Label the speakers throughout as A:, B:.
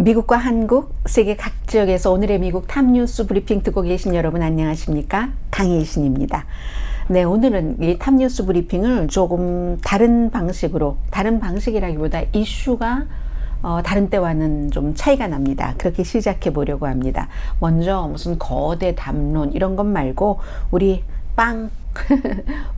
A: 미국과 한국, 세계 각 지역에서 오늘의 미국 탑뉴스 브리핑 듣고 계신 여러분 안녕하십니까? 강혜신입니다. 네, 오늘은 이 탑뉴스 브리핑을 조금 다른 방식이라기보다 이슈가 다른 때와는 좀 차이가 납니다. 그렇게 시작해 보려고 합니다. 먼저 무슨 거대 담론 이런 것 말고 우리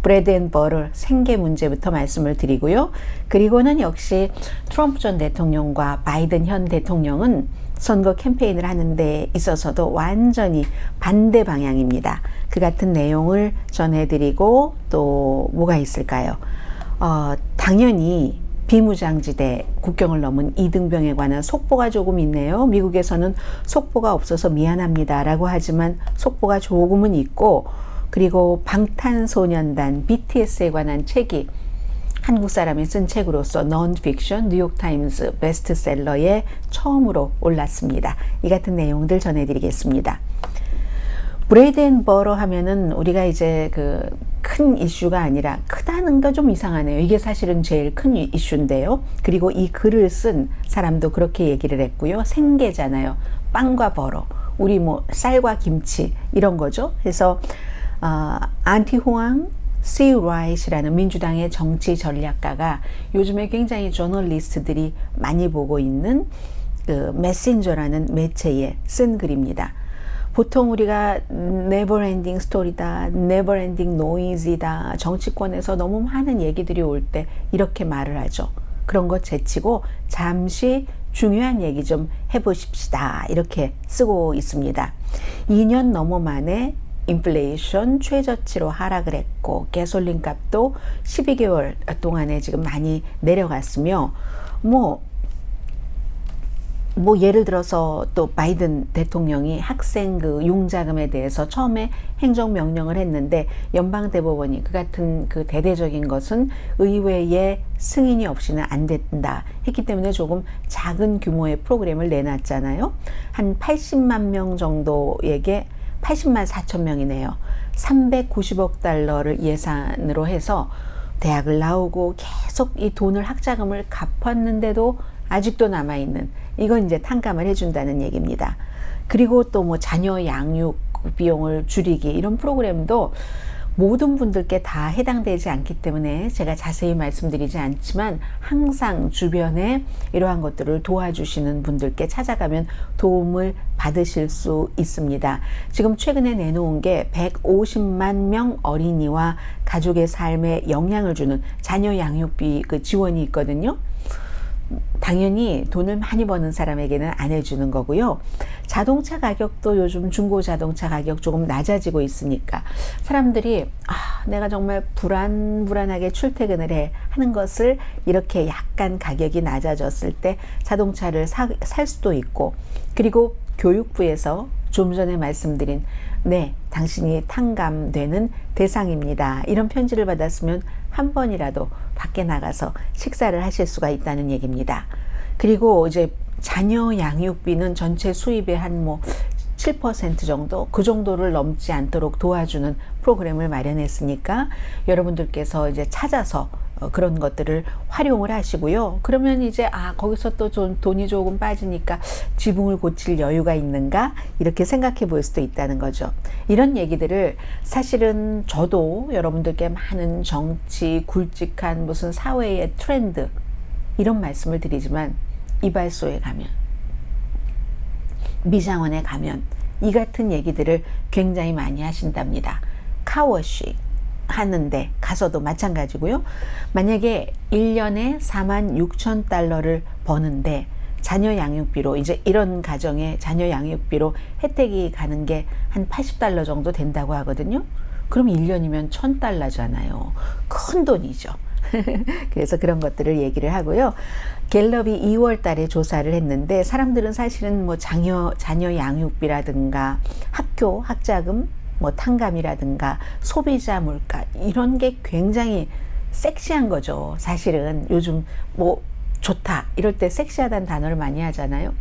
A: 브레드 앤 버터 생계 문제부터 말씀을 드리고요. 그리고는 역시 트럼프 전 대통령과 바이든 현 대통령은 선거 캠페인을 하는 데 있어서도 완전히 반대 방향입니다. 그 같은 내용을 전해드리고 또 뭐가 있을까요? 당연히 비무장지대 국경을 넘은 이등병에 관한 속보가 조금 있네요. 미국에서는 속보가 없어서 미안합니다 라고 하지만 속보가 조금은 있고, 그리고 방탄소년단 BTS에 관한 책이 한국 사람이 쓴 책으로서 non-fiction 뉴욕타임스 베스트셀러에 처음으로 올랐습니다. 이 같은 내용들 전해드리겠습니다. 브레드 앤 버터 하면은 우리가 이제 그 큰 이슈가 아니라 크다는 거 좀 이상하네요. 이게 사실은 제일 큰 이슈인데요. 그리고 이 글을 쓴 사람도 그렇게 얘기를 했고요. 생계잖아요. 빵과 버터, 우리 뭐 쌀과 김치 이런 거죠. 그래서 안티 호앙 시 라이트라는 민주당의 정치 전략가가 요즘에 굉장히 저널리스트들이 많이 보고 있는 그 메신저라는 매체에 쓴 글입니다. 보통 우리가 never ending 스토리다, never ending noise이다, 정치권에서 너무 많은 얘기들이 올 때 이렇게 말을 하죠. 그런 거 제치고 잠시 중요한 얘기 좀 해보십시다, 이렇게 쓰고 있습니다. 2년 넘어 만에 인플레이션 최저치로 하락을 했고 가솔린 값도 12개월 동안에 지금 많이 내려갔으며 뭐 예를 들어서 또 바이든 대통령이 학생 그 융자금에 대해서 처음에 행정명령을 했는데 연방대법원이 그 같은 그 대대적인 것은 의회의 승인이 없이는 안 된다 했기 때문에 조금 작은 규모의 프로그램을 내놨잖아요. 한 80만 명 정도에게 80만 4천 명이네요. 390억 달러를 예산으로 해서 대학을 나오고 계속 이 돈을 학자금을 갚았는데도 아직도 남아있는, 이건 이제 탕감을 해준다는 얘기입니다. 그리고 또 뭐 자녀 양육 비용을 줄이기, 이런 프로그램도 모든 분들께 다 해당되지 않기 때문에 제가 자세히 말씀드리지 않지만 항상 주변에 이러한 것들을 도와주시는 분들께 찾아가면 도움을 받으실 수 있습니다. 지금 최근에 내놓은 게 150만 명 어린이와 가족의 삶에 영향을 주는 자녀 양육비 그 지원이 있거든요. 당연히 돈을 많이 버는 사람에게는 안 해주는 거고요. 자동차 가격도 요즘 중고 자동차 가격 조금 낮아지고 있으니까 사람들이 내가 정말 불안하게 출퇴근을 해 하는 것을 이렇게 약간 가격이 낮아졌을 때 자동차를 살 수도 있고, 그리고 교육부에서 좀 전에 말씀드린 네, 당신이 탕감되는 대상입니다, 이런 편지를 받았으면 한 번이라도 밖에 나가서 식사를 하실 수가 있다는 얘기입니다. 그리고 이제 자녀 양육비는 전체 수입의 한 7% 정도, 그 정도를 넘지 않도록 도와주는 프로그램을 마련했으니까 여러분들께서 이제 찾아서 그런 것들을 활용을 하시고요. 그러면 이제 거기서 또 돈이 조금 빠지니까 지붕을 고칠 여유가 있는가, 이렇게 생각해 볼 수도 있다는 거죠. 이런 얘기들을 사실은 저도 여러분들께 많은 정치, 굵직한 무슨 사회의 트렌드 이런 말씀을 드리지만 이발소에 가면, 미장원에 가면 이 같은 얘기들을 굉장히 많이 하신답니다. 카워시 하는데 가서도 마찬가지고요. 만약에 1년에 46,000달러를 버는데 자녀 양육비로, 이제 이런 가정에 자녀 양육비로 혜택이 가는 게 한 80달러 정도 된다고 하거든요. 그럼 1년이면 1,000달러잖아요. 큰 돈이죠. 그래서 그런 것들을 얘기를 하고요. 갤럽이 2월 달에 조사를 했는데 사람들은 사실은 뭐 자녀 양육비라든가 학교 학자금 탕감이라든가 소비자 물가 이런 게 굉장히 섹시한 거죠. 사실은 요즘 좋다 이럴 때 섹시하다는 단어를 많이 하잖아요.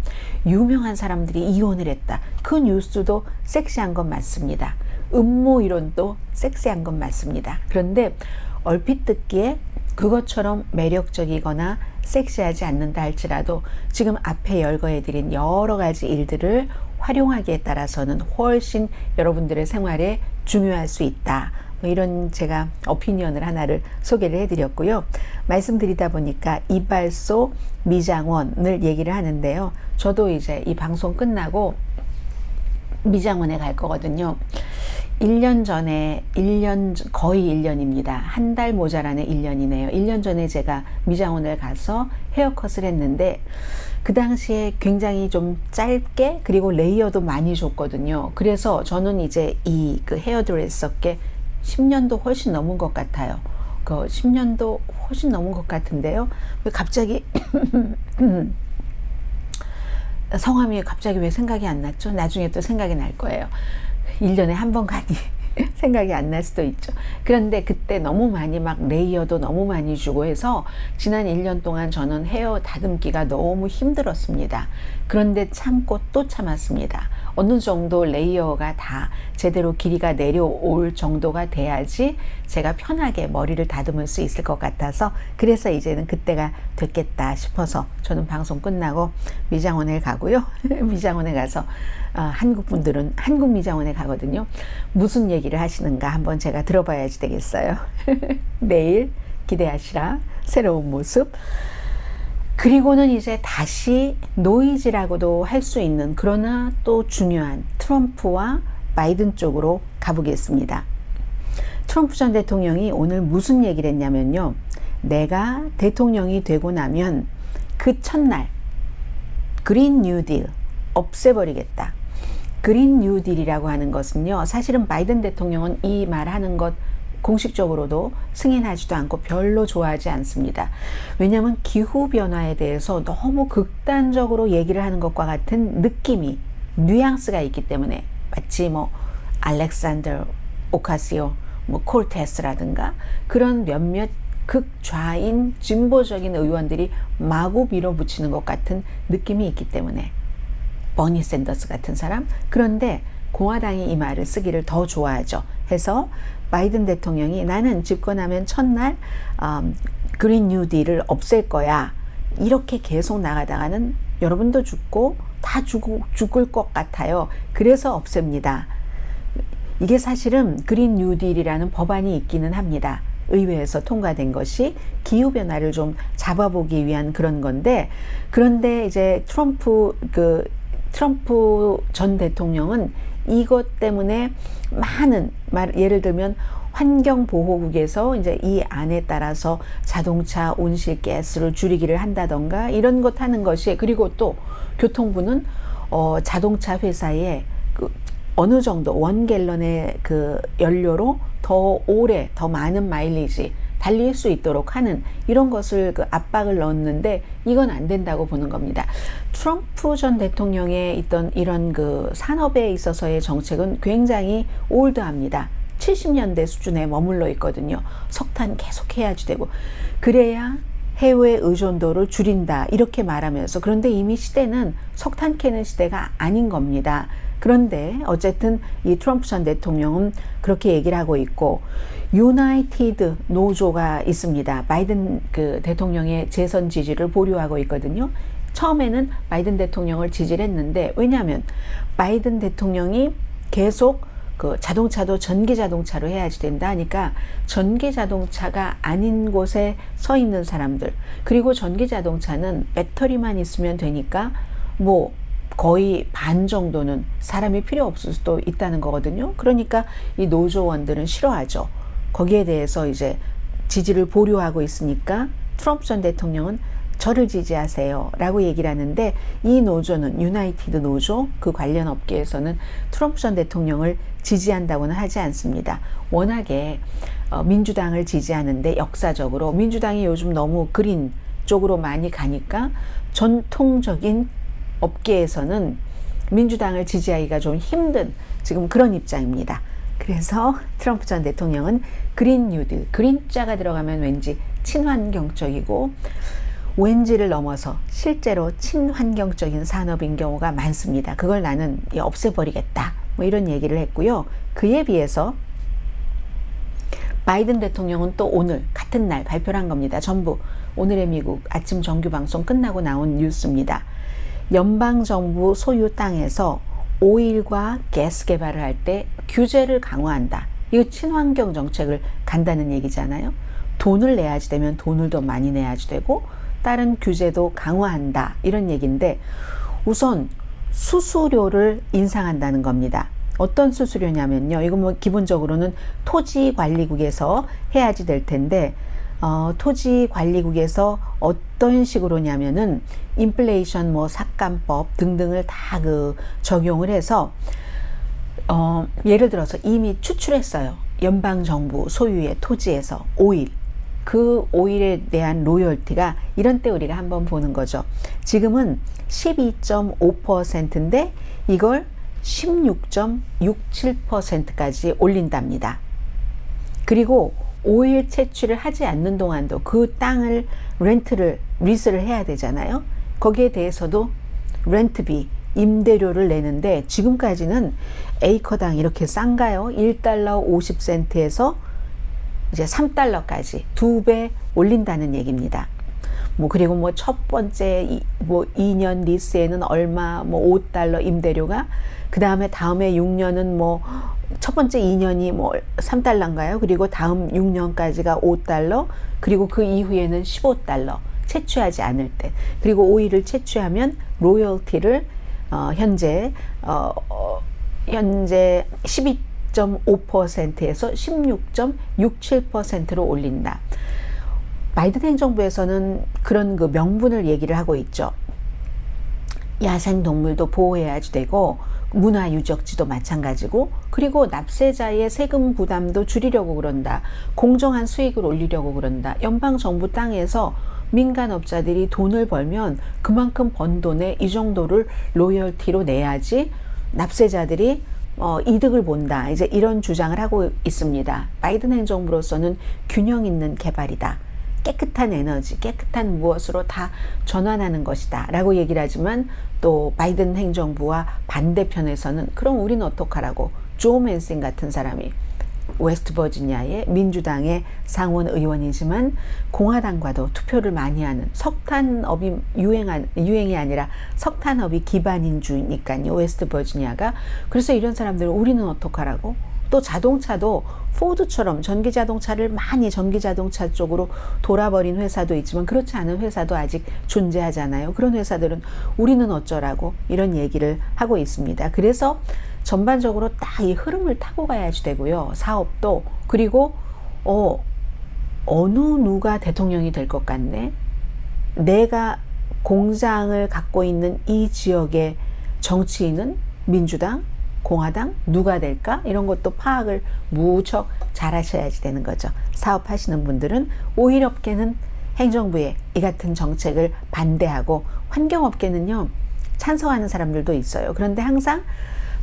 A: 유명한 사람들이 이혼을 했다, 그 뉴스도 섹시한 건 맞습니다. 음모 이론도 섹시한 건 맞습니다. 그런데 얼핏 듣기에 그것처럼 매력적이거나 섹시하지 않는다 할지라도 지금 앞에 열거해드린 여러 가지 일들을 활용하기에 따라서는 훨씬 여러분들의 생활에 중요할 수 있다. 뭐 이런 제가 오피니언을 하나를 소개를 해드렸고요. 말씀드리다 보니까 이발소 미장원을 얘기를 하는데요. 저도 이제 이 방송 끝나고 미장원에 갈 거거든요. 1년 전에, 거의 1년입니다. 한 달 모자라는 1년이네요. 1년 전에 제가 미장원을 가서 헤어컷을 했는데 그 당시에 굉장히 좀 짧게 그리고 레이어도 많이 줬거든요. 그래서 저는 이제 이 그 헤어드레서께 10년도 훨씬 넘은 것 같아요. 그 10년도 훨씬 넘은 것 같은데요. 왜 갑자기 성함이 갑자기 왜 생각이 안 났죠? 나중에 또 생각이 날 거예요. 1년에 한 번 가니 생각이 안 날 수도 있죠. 그런데 그때 너무 많이 막 레이어도 너무 많이 주고 해서 지난 1년 동안 저는 헤어 다듬기가 너무 힘들었습니다. 그런데 참고 또 참았습니다. 어느 정도 레이어가 다 제대로 길이가 내려올 정도가 돼야지 제가 편하게 머리를 다듬을 수 있을 것 같아서 그래서 이제는 그때가 됐겠다 싶어서 저는 방송 끝나고 미장원에 가고요. 미장원에 가서 한국 분들은 한국 미장원에 가거든요. 무슨 얘기를 하시는가 한번 제가 들어봐야지 되겠어요. 내일 기대하시라. 새로운 모습. 그리고는 이제 다시 노이즈라고도 할 수 있는 그러나 또 중요한 트럼프와 바이든 쪽으로 가보겠습니다. 트럼프 전 대통령이 오늘 무슨 얘기를 했냐면요. 내가 대통령이 되고 나면 그 첫날 그린 뉴딜 없애버리겠다. 그린 뉴딜이라고 하는 것은요. 사실은 바이든 대통령은 이 말하는 것 공식적으로도 승인하지도 않고 별로 좋아하지 않습니다. 왜냐하면 기후변화에 대해서 너무 극단적으로 얘기를 하는 것과 같은 느낌이 뉘앙스가 있기 때문에 마치 뭐 알렉산더 오카시오 뭐 콜테스라든가 그런 몇몇 극좌인 진보적인 의원들이 마구 밀어붙이는 것 같은 느낌이 있기 때문에 버니 샌더스 같은 사람 그런데 공화당이 이 말을 쓰기를 더 좋아하죠. 해서 바이든 대통령이 나는 집권하면 첫날 그린 뉴딜을 없앨 거야. 이렇게 계속 나가다가는 여러분도 죽고 다 죽을 것 같아요. 그래서 없앱니다. 이게 사실은 그린 뉴딜이라는 법안이 있기는 합니다. 의회에서 통과된 것이 기후변화를 좀 잡아보기 위한 그런 건데 그런데 이제 트럼프 전 대통령은 이것 때문에 많은 예를 들면 환경보호국에서 이제 이 안에 따라서 자동차 온실가스를 줄이기를 한다던가 이런 것 하는 것이 그리고 또 교통부는 자동차 회사에 어느 정도 1갤런의 그 연료로 더 오래 더 많은 마일리지 달릴 수 있도록 하는 이런 것을 압박을 넣었는데 이건 안 된다고 보는 겁니다. 트럼프 전 대통령의 있던 이런 산업에 있어서의 정책은 굉장히 올드합니다. 70년대 수준에 머물러 있거든요. 석탄 계속 해야지 되고 그래야 해외 의존도를 줄인다 이렇게 말하면서 그런데 이미 시대는 석탄 캐는 시대가 아닌 겁니다. 그런데 어쨌든 이 트럼프 전 대통령은 그렇게 얘기를 하고 있고 유나이티드 노조가 있습니다. 바이든 대통령의 재선 지지를 보류하고 있거든요. 처음에는 바이든 대통령을 지지를 했는데 왜냐하면 바이든 대통령이 계속 자동차도 전기 자동차로 해야지 된다 하니까 전기 자동차가 아닌 곳에 서 있는 사람들 그리고 전기 자동차는 배터리만 있으면 되니까 뭐 거의 반 정도는 사람이 필요 없을 수도 있다는 거거든요. 그러니까 이 노조원들은 싫어하죠. 거기에 대해서 이제 지지를 보류하고 있으니까 트럼프 전 대통령은 저를 지지하세요 라고 얘기를 하는데 이 노조는 유나이티드 노조 그 관련 업계에서는 트럼프 전 대통령을 지지한다고는 하지 않습니다. 워낙에 민주당을 지지하는데 역사적으로 민주당이 요즘 너무 그린 쪽으로 많이 가니까 전통적인 업계에서는 민주당을 지지하기가 좀 힘든 지금 그런 입장입니다. 그래서 트럼프 전 대통령은 그린 뉴딜, 그린자가 들어가면 왠지 친환경적이고 왠지를 넘어서 실제로 친환경적인 산업인 경우가 많습니다. 그걸 나는 없애버리겠다. 뭐 이런 얘기를 했고요. 그에 비해서 바이든 대통령은 또 오늘 같은 날 발표를 한 겁니다. 전부 오늘의 미국 아침 정규 방송 끝나고 나온 뉴스입니다. 연방정부 소유 땅에서 오일과 가스 개발을 할 때 규제를 강화한다. 이거 친환경 정책을 간다는 얘기잖아요. 돈을 내야지 되면 돈을 더 많이 내야지 되고 다른 규제도 강화한다. 이런 얘기인데 우선 수수료를 인상한다는 겁니다. 어떤 수수료냐면요. 이거 뭐 기본적으로는 토지관리국에서 해야지 될 텐데 토지관리국에서 어떤 식으로냐면은 인플레이션 뭐 삭감법 등등을 다 적용을 해서 예를 들어서 이미 추출했어요. 연방정부 소유의 토지에서 오일. 그 오일에 대한 로열티가 이런 때 우리가 한번 보는 거죠. 지금은 12.5%인데 이걸 16.67%까지 올린답니다. 그리고 오일 채취를 하지 않는 동안도 그 땅을 리스를 해야 되잖아요. 거기에 대해서도 렌트비, 임대료를 내는데 지금까지는 에이커당 이렇게 싼가요? 1달러 50센트에서 이제 3달러까지 2배 올린다는 얘기입니다. 그리고 첫 번째 2년 리스에는 얼마 5달러 임대료가 다음에 6년은 첫 번째 2년이 3달러인가요? 그리고 다음 6년까지가 5달러, 그리고 그 이후에는 15달러 채취하지 않을 때. 그리고 오일을 채취하면 로열티를 현재 12.5%에서 16.67%로 올린다. 바이든 행정부에서는 그런 명분을 얘기를 하고 있죠. 야생동물도 보호해야지 되고 문화유적지도 마찬가지고, 그리고 납세자의 세금 부담도 줄이려고 그런다. 공정한 수익을 올리려고 그런다. 연방정부 땅에서 민간업자들이 돈을 벌면 그만큼 번 돈에 이 정도를 로열티로 내야지 납세자들이 이득을 본다. 이제 이런 주장을 하고 있습니다. 바이든 행정부로서는 균형 있는 개발이다. 깨끗한 에너지, 깨끗한 무엇으로 다 전환하는 것이다 라고 얘기를 하지만, 또 바이든 행정부와 반대편에서는 그럼 우리는 어떡하라고, 조 맨신 같은 사람이 웨스트버지니아의 민주당의 상원 의원이지만 공화당과도 투표를 많이 하는, 석탄업이 유행이 아니라 석탄업이 기반인 주니까요, 웨스트버지니아가. 그래서 이런 사람들은 우리는 어떡하라고. 또 자동차도 포드처럼 전기자동차를 많이 전기자동차 쪽으로 돌아버린 회사도 있지만 그렇지 않은 회사도 아직 존재하잖아요. 그런 회사들은 우리는 어쩌라고 이런 얘기를 하고 있습니다. 그래서 전반적으로 딱 이 흐름을 타고 가야지 되고요. 사업도. 그리고 어느 누가 대통령이 될 것 같네. 내가 공장을 갖고 있는 이 지역의 정치인은 민주당, 공화당 누가 될까? 이런 것도 파악을 무척 잘 하셔야지 되는 거죠. 사업하시는 분들은 오일업계는 행정부의 이 같은 정책을 반대하고, 환경업계는요 찬성하는 사람들도 있어요. 그런데 항상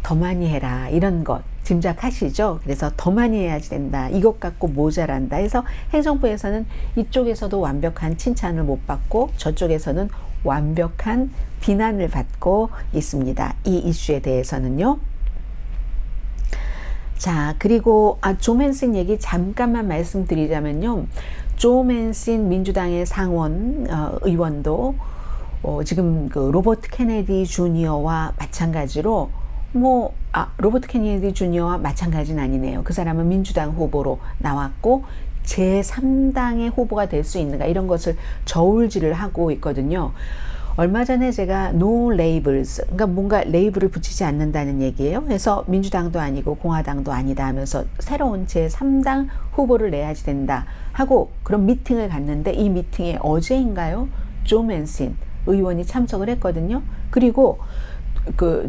A: 더 많이 해라 이런 것 짐작하시죠? 그래서 더 많이 해야지 된다. 이것 갖고 모자란다 해서 행정부에서는 이쪽에서도 완벽한 칭찬을 못 받고 저쪽에서는 완벽한 비난을 받고 있습니다. 이 이슈에 대해서는요. 자, 그리고 조 맨신 얘기 잠깐만 말씀드리자면요. 조 맨신 민주당의 상원 의원도 지금 로버트 케네디 주니어와 마찬가지로 로버트 케네디 주니어와 마찬가지는 아니네요. 그 사람은 민주당 후보로 나왔고 제3당의 후보가 될 수 있는가 이런 것을 저울질을 하고 있거든요. 얼마 전에 제가 no labels, 그러니까 뭔가 레이블을 붙이지 않는다는 얘기예요. 그래서 민주당도 아니고 공화당도 아니다 하면서 새로운 제3당 후보를 내야지 된다 하고 그런 미팅을 갔는데, 이 미팅에 어제인가요? 조 맨신 의원이 참석을 했거든요. 그리고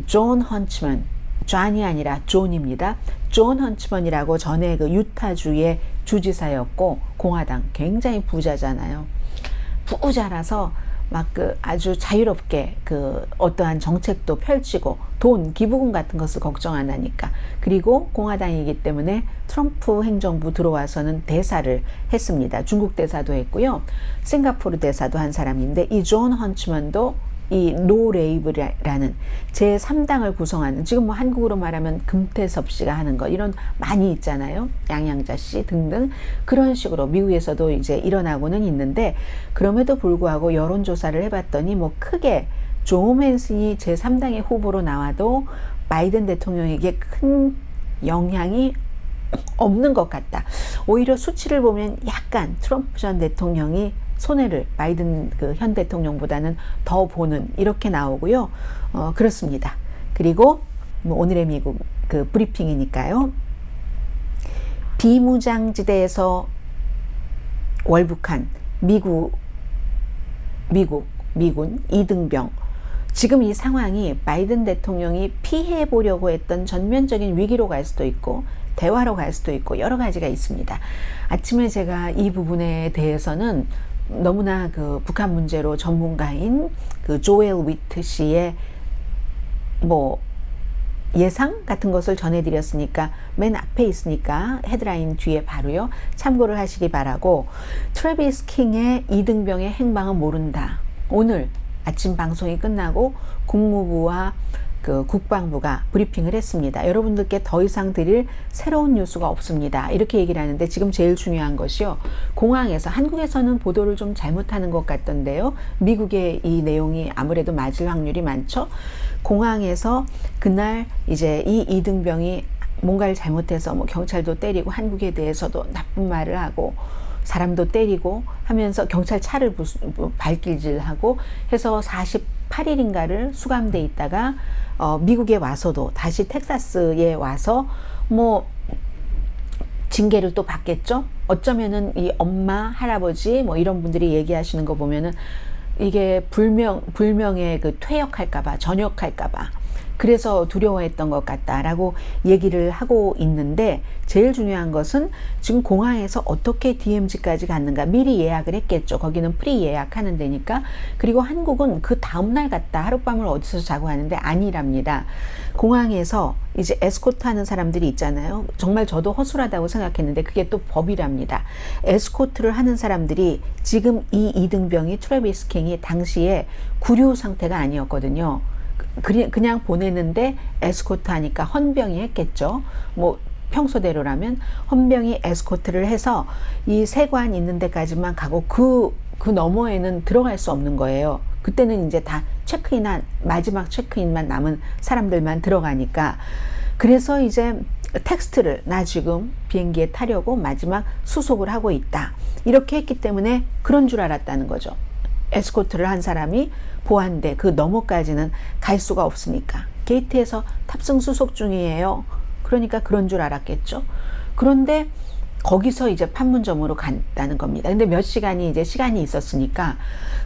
A: 존 헌츠먼, 존이 아니라 존입니다. 존 헌츠먼이라고 전에 유타주의 주지사였고 공화당 굉장히 부자잖아요. 부자라서 아주 자유롭게 어떠한 정책도 펼치고 돈, 기부금 같은 것을 걱정 안 하니까. 그리고 공화당이기 때문에 트럼프 행정부 들어와서는 대사를 했습니다. 중국 대사도 했고요. 싱가포르 대사도 한 사람인데, 이 존 헌츠먼도 이 노레이브라는 제3당을 구성하는, 지금 뭐 한국으로 말하면 금태섭 씨가 하는 거 이런 많이 있잖아요. 양양자 씨 등등 그런 식으로 미국에서도 이제 일어나고는 있는데, 그럼에도 불구하고 여론조사를 해봤더니 뭐 크게 조 맨슨이 제3당의 후보로 나와도 바이든 대통령에게 큰 영향이 없는 것 같다. 오히려 수치를 보면 약간 트럼프 전 대통령이 손해를 바이든 그 현 대통령보다는 더 보는, 이렇게 나오고요. 그렇습니다. 그리고 뭐 오늘의 미국 그 브리핑이니까요. 비무장지대에서 월북한 미군 이등병, 지금 이 상황이 바이든 대통령이 피해 보려고 했던 전면적인 위기로 갈 수도 있고 대화로 갈 수도 있고 여러 가지가 있습니다. 아침에 제가 이 부분에 대해서는 너무나 그 북한 문제로 전문가인 그 조엘 위트 씨의 뭐 예상 같은 것을 전해드렸으니까 맨 앞에 있으니까 헤드라인 뒤에 바로요 참고를 하시기 바라고, 트래비스 킹의 이등병의 행방은 모른다. 오늘 아침 방송이 끝나고 국무부와 그 국방부가 브리핑을 했습니다. 여러분들께 더 이상 드릴 새로운 뉴스가 없습니다. 이렇게 얘기를 하는데, 지금 제일 중요한 것이요, 공항에서, 한국에서는 보도를 좀 잘못하는 것 같던데요, 미국의 이 내용이 아무래도 맞을 확률이 많죠. 공항에서 그날 이제 이 이등병이 뭔가를 잘못해서 뭐 경찰도 때리고 한국에 대해서도 나쁜 말을 하고 사람도 때리고 하면서 경찰 차를 발길질하고 해서 48일인가를 수감돼 있다가 미국에 와서도 다시 텍사스에 와서 뭐 징계를 또 받겠죠. 어쩌면은 이 엄마, 할아버지 뭐 이런 분들이 얘기하시는 거 보면은 이게 불명예 그 퇴역할까봐, 전역할까봐 그래서 두려워했던 것 같다라고 얘기를 하고 있는데, 제일 중요한 것은 지금 공항에서 어떻게 DMZ까지 갔는가, 미리 예약을 했겠죠. 거기는 프리 예약하는 데니까. 그리고 한국은 그 다음날 갔다 하룻밤을 어디서 자고 하는데 아니랍니다. 공항에서 이제 에스코트 하는 사람들이 있잖아요. 정말 저도 허술하다고 생각했는데 그게 또 법이랍니다. 에스코트를 하는 사람들이 지금 이 이등병이 트래비스 킹이 당시에 구류 상태가 아니었거든요. 그냥 보내는데 에스코트 하니까 헌병이 했겠죠. 뭐 평소대로라면 헌병이 에스코트를 해서 이 세관 있는 데까지만 가고 그 너머에는 들어갈 수 없는 거예요. 그때는 이제 다 체크인한, 마지막 체크인만 남은 사람들만 들어가니까. 그래서 이제 텍스트를 나 지금 비행기에 타려고 마지막 수속을 하고 있다, 이렇게 했기 때문에 그런 줄 알았다는 거죠. 에스코트를 한 사람이 보안대 그 너머까지는 갈 수가 없으니까 게이트에서 탑승 수속 중이에요. 그러니까 그런 줄 알았겠죠. 그런데 거기서 이제 판문점으로 간다는 겁니다. 근데 몇 시간이 이제 시간이 있었으니까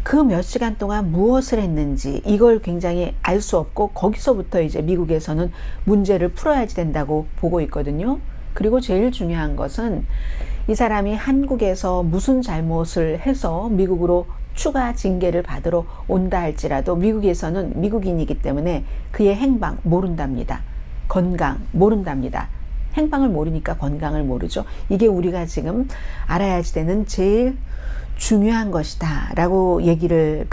A: 그 몇 시간 동안 무엇을 했는지 이걸 굉장히 알 수 없고, 거기서부터 이제 미국에서는 문제를 풀어야지 된다고 보고 있거든요. 그리고 제일 중요한 것은 이 사람이 한국에서 무슨 잘못을 해서 미국으로 추가 징계를 받으러 온다 할지라도 미국에서는 미국인이기 때문에 그의 행방 모른답니다. 건강 모른답니다. 행방을 모르니까 건강을 모르죠. 이게 우리가 지금 알아야지 되는 제일 중요한 것이다 라고 얘기를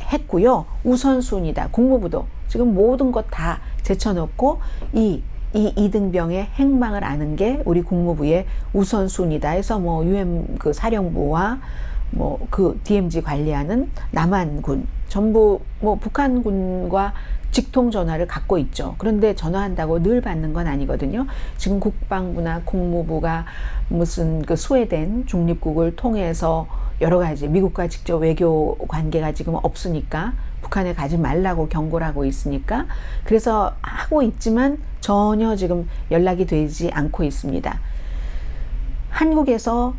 A: 했고요. 우선순위다. 국무부도 지금 모든 것 다 제쳐놓고 이 이등병의 행방을 아는 게 우리 국무부의 우선순위다 해서 뭐 UN 그 사령부와 뭐 그 DMZ 관리하는 남한군 전부 뭐 북한군과 직통 전화를 갖고 있죠. 그런데 전화한다고 늘 받는 건 아니거든요. 지금 국방부나 국무부가 무슨 그 소외된 중립국을 통해서 여러 가지 미국과 직접 외교 관계가 지금 없으니까 북한에 가지 말라고 경고를 하고 있으니까 그래서 하고 있지만 전혀 지금 연락이 되지 않고 있습니다. 한국에서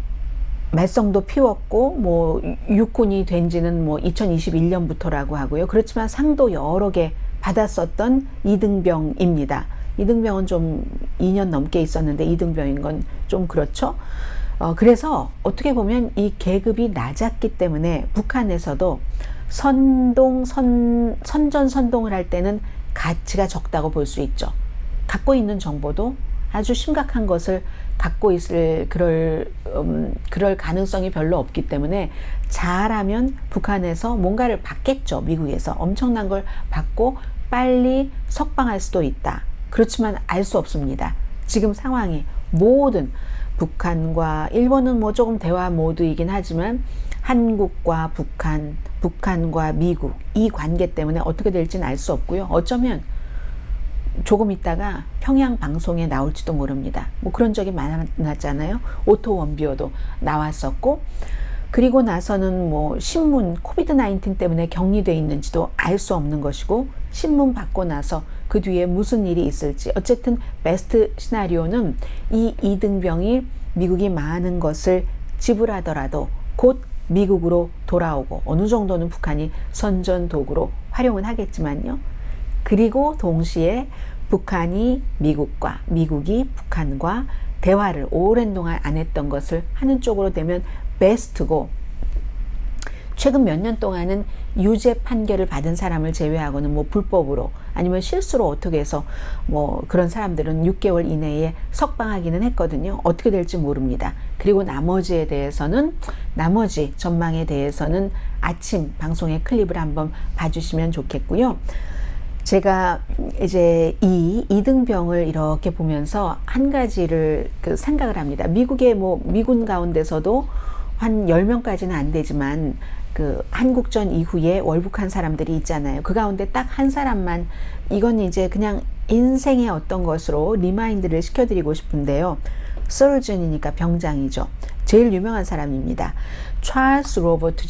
A: 말썽도 피웠고 뭐 육군이 된 지는 뭐 2021년부터라고 하고요. 그렇지만 상도 여러 개 받았었던 이등병입니다. 이등병은 좀 2년 넘게 있었는데 이등병인 건 좀 그렇죠. 그래서 어떻게 보면 이 계급이 낮았기 때문에 북한에서도 선전선동을 할 때는 가치가 적다고 볼 수 있죠. 갖고 있는 정보도 아주 심각한 것을 갖고 있을 그럴 가능성이 별로 없기 때문에 잘하면 북한에서 뭔가를 받겠죠. 미국에서 엄청난 걸 받고 빨리 석방할 수도 있다. 그렇지만 알 수 없습니다. 지금 상황이 모든 북한과 일본은 뭐 조금 대화 모드이긴 하지만 한국과 북한, 북한과 미국 이 관계 때문에 어떻게 될지는 알 수 없고요. 어쩌면 조금 있다가 평양 방송에 나올지도 모릅니다. 뭐 그런 적이 많았잖아요. 오토 원비어도 나왔었고, 그리고 나서는 뭐 신문 코비드 19 때문에 격리돼 있는지도 알 수 없는 것이고, 신문 받고 나서 그 뒤에 무슨 일이 있을지, 어쨌든 베스트 시나리오는 이 이등병이 미국이 많은 것을 지불하더라도 곧 미국으로 돌아오고 어느 정도는 북한이 선전 도구로 활용은 하겠지만요. 그리고 동시에 북한이 미국과 미국이 북한과 대화를 오랜 동안 안 했던 것을 하는 쪽으로 되면 베스트고, 최근 몇 년 동안은 유죄 판결을 받은 사람을 제외하고는 뭐 불법으로 아니면 실수로 어떻게 해서 뭐 그런 사람들은 6개월 이내에 석방하기는 했거든요. 어떻게 될지 모릅니다. 그리고 나머지 전망에 대해서는 아침 방송의 클립을 한번 봐주시면 좋겠고요. 제가 이제 이 이등병을 이렇게 보면서 한 가지를 생각을 합니다. 미국의 뭐 미군 가운데서도 한 10명까지는 안 되지만 그 한국전 이후에 월북한 사람들이 있잖아요. 그 가운데 딱 한 사람만, 이건 이제 그냥 인생의 어떤 것으로 리마인드를 시켜드리고 싶은데요. 서전이니까 병장이죠. 제일 유명한 사람입니다. 찰스 로버트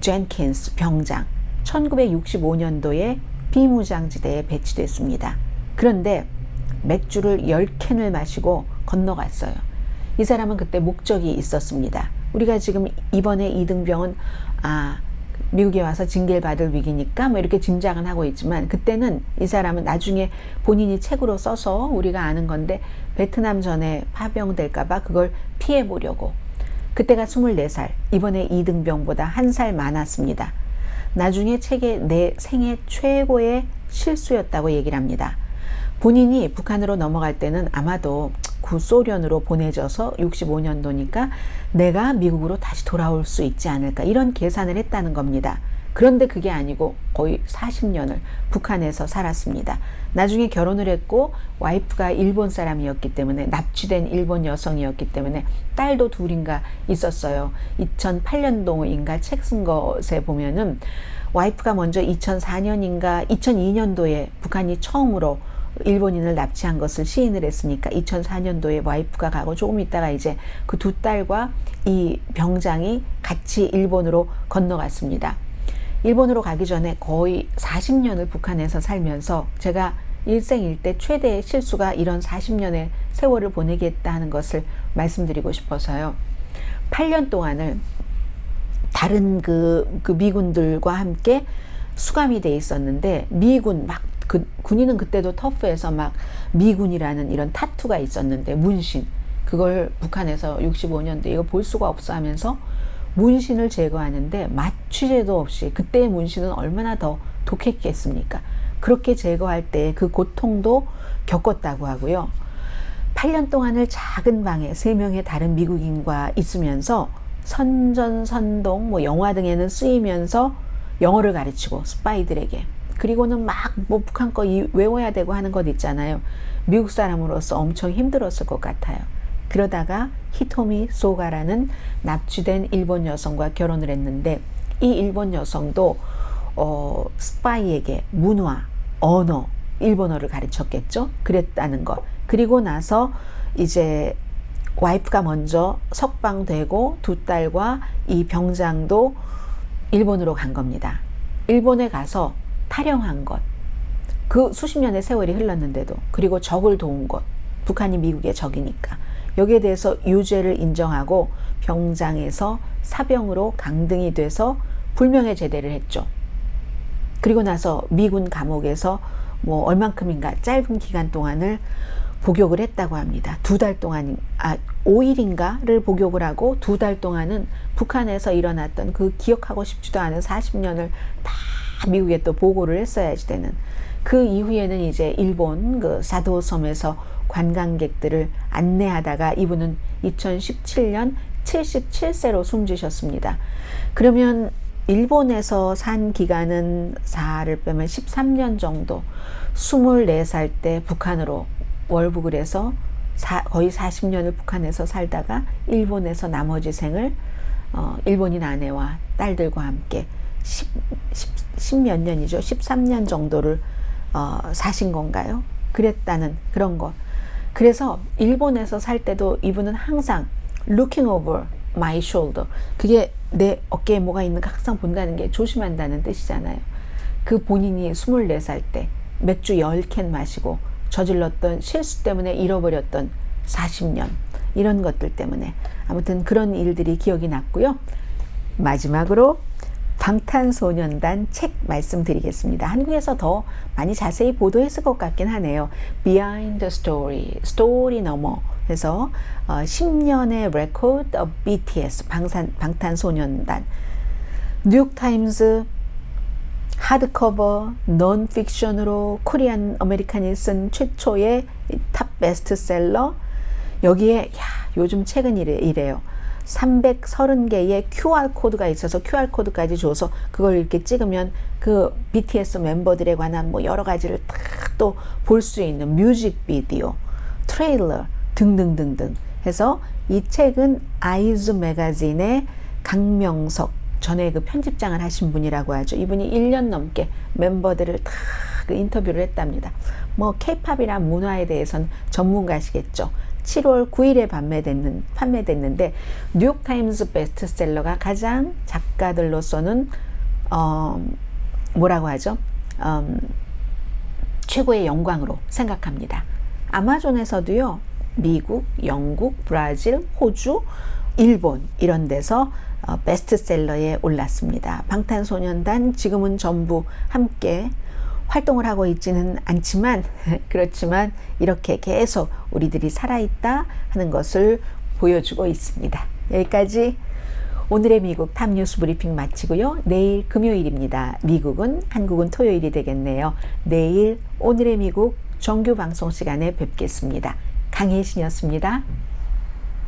A: 젠킨스 병장. 1965년도에 비무장지대에 배치됐습니다. 그런데 맥주를 10캔을 마시고 건너갔어요. 이 사람은 그때 목적이 있었습니다. 우리가 지금 이번에 이등병은 미국에 와서 징계를 받을 위기니까 뭐 이렇게 짐작은 하고 있지만, 그때는 이 사람은 나중에 본인이 책으로 써서 우리가 아는 건데, 베트남 전에 파병될까봐 그걸 피해 보려고. 그때가 24살, 이번에 이등병보다 1살 많았습니다. 나중에 책에 내 생애 최고의 실수였다고 얘기를 합니다. 본인이 북한으로 넘어갈 때는 아마도 구소련으로 보내져서 65년도니까 내가 미국으로 다시 돌아올 수 있지 않을까, 이런 계산을 했다는 겁니다. 그런데 그게 아니고 거의 40년을 북한에서 살았습니다. 나중에 결혼을 했고 와이프가 일본 사람이었기 때문에, 납치된 일본 여성이었기 때문에 딸도 둘인가 있었어요. 2008년도인가 책 쓴 것에 보면은 와이프가 먼저 2004년인가 2002년도에 북한이 처음으로 일본인을 납치한 것을 시인을 했으니까 2004년도에 와이프가 가고, 조금 있다가 이제 그 두 딸과 이 병장이 같이 일본으로 건너갔습니다. 일본으로 가기 전에 거의 40년을 북한에서 살면서 제가 일생일대 최대의 실수가 이런 40년의 세월을 보내겠다 하는 것을 말씀드리고 싶어서요. 8년 동안을 다른 그 미군들과 함께 수감이 돼 있었는데, 미군 군인은 그때도 터프해서 막 미군이라는 이런 타투가 있었는데, 문신, 그걸 북한에서 65년대 이거 볼 수가 없어 하면서 문신을 제거하는데 마취제도 없이, 그때의 문신은 얼마나 더 독했겠습니까? 그렇게 제거할 때 그 고통도 겪었다고 하고요. 8년 동안을 작은 방에 3명의 다른 미국인과 있으면서 선전선동, 뭐 영화 등에는 쓰이면서 영어를 가르치고, 스파이들에게. 그리고는 막 뭐 북한 거 외워야 되고 하는 것 있잖아요. 미국 사람으로서 엄청 힘들었을 것 같아요. 그러다가 히토미 소가라는 납치된 일본 여성과 결혼을 했는데, 이 일본 여성도 스파이에게 문화, 언어, 일본어를 가르쳤겠죠. 그랬다는 것. 그리고 나서 이제 와이프가 먼저 석방되고 두 딸과 이 병장도 일본으로 간 겁니다. 일본에 가서 탈영한 것, 그 수십 년의 세월이 흘렀는데도, 그리고 적을 도운 것, 북한이 미국의 적이니까 여기에 대해서 유죄를 인정하고 병장에서 사병으로 강등이 돼서 불명예 제대를 했죠. 그리고 나서 미군 감옥에서 뭐 얼만큼인가 짧은 기간 동안을 복역을 했다고 합니다. 2달 동안, 5일인가를 복역을 하고 2달 동안은 북한에서 일어났던 그 기억하고 싶지도 않은 40년을 다 미국에 또 보고를 했어야지 되는. 그 이후에는 이제 일본 그 사도 섬에서 관광객들을 안내하다가 이분은 2017년 77세로 숨지셨습니다. 그러면 일본에서 산 기간은 4를 빼면 13년 정도, 24살 때 북한으로 월북을 해서 거의 40년을 북한에서 살다가 일본에서 나머지 생을 일본인 아내와 딸들과 함께 10몇 년이죠. 13년 정도를 사신 건가요? 그랬다는 그런 것. 그래서 일본에서 살 때도 이분은 항상 looking over my shoulder. 그게 내 어깨에 뭐가 있는가 항상 본다는 게 조심한다는 뜻이잖아요. 그 본인이 24살 때 맥주 10캔 마시고 저질렀던 실수 때문에 잃어버렸던 40년, 이런 것들 때문에 아무튼 그런 일들이 기억이 났고요. 마지막으로 방탄소년단 책 말씀드리겠습니다. 한국에서 더 많이 자세히 보도했을 것 같긴 하네요. Behind the Story, 스토리 너머 해서 10년의 Record of BTS, 방탄소년단. 뉴욕타임즈 하드커버 논픽션으로 코리안 아메리칸이 쓴 최초의 탑 베스트셀러. 여기에 요즘 책은 이래요. 330개의 QR코드가 있어서 QR코드까지 줘서 그걸 이렇게 찍으면 그 BTS 멤버들에 관한 뭐 여러 가지를 딱 또 볼 수 있는 뮤직비디오, 트레일러 등등등등 해서 이 책은 아이즈 매거진의 강명석, 전에 그 편집장을 하신 분이라고 하죠. 이분이 1년 넘게 멤버들을 다 그 인터뷰를 했답니다. 뭐 K-팝이란 문화에 대해서는 전문가시겠죠. 7월 9일에 판매됐는데 뉴욕타임즈 베스트셀러가 가장 작가들로서는 뭐라고 하죠? 최고의 영광으로 생각합니다. 아마존에서도요, 미국, 영국, 브라질, 호주, 일본 이런 데서 베스트셀러에 올랐습니다. 방탄소년단 지금은 전부 함께 활동을 하고 있지는 않지만 그렇지만 이렇게 계속 우리들이 살아있다 하는 것을 보여주고 있습니다. 여기까지 오늘의 미국 탑뉴스 브리핑 마치고요. 내일 금요일입니다. 미국은, 한국은 토요일이 되겠네요. 내일 오늘의 미국 정규 방송 시간에 뵙겠습니다. 강혜신이었습니다.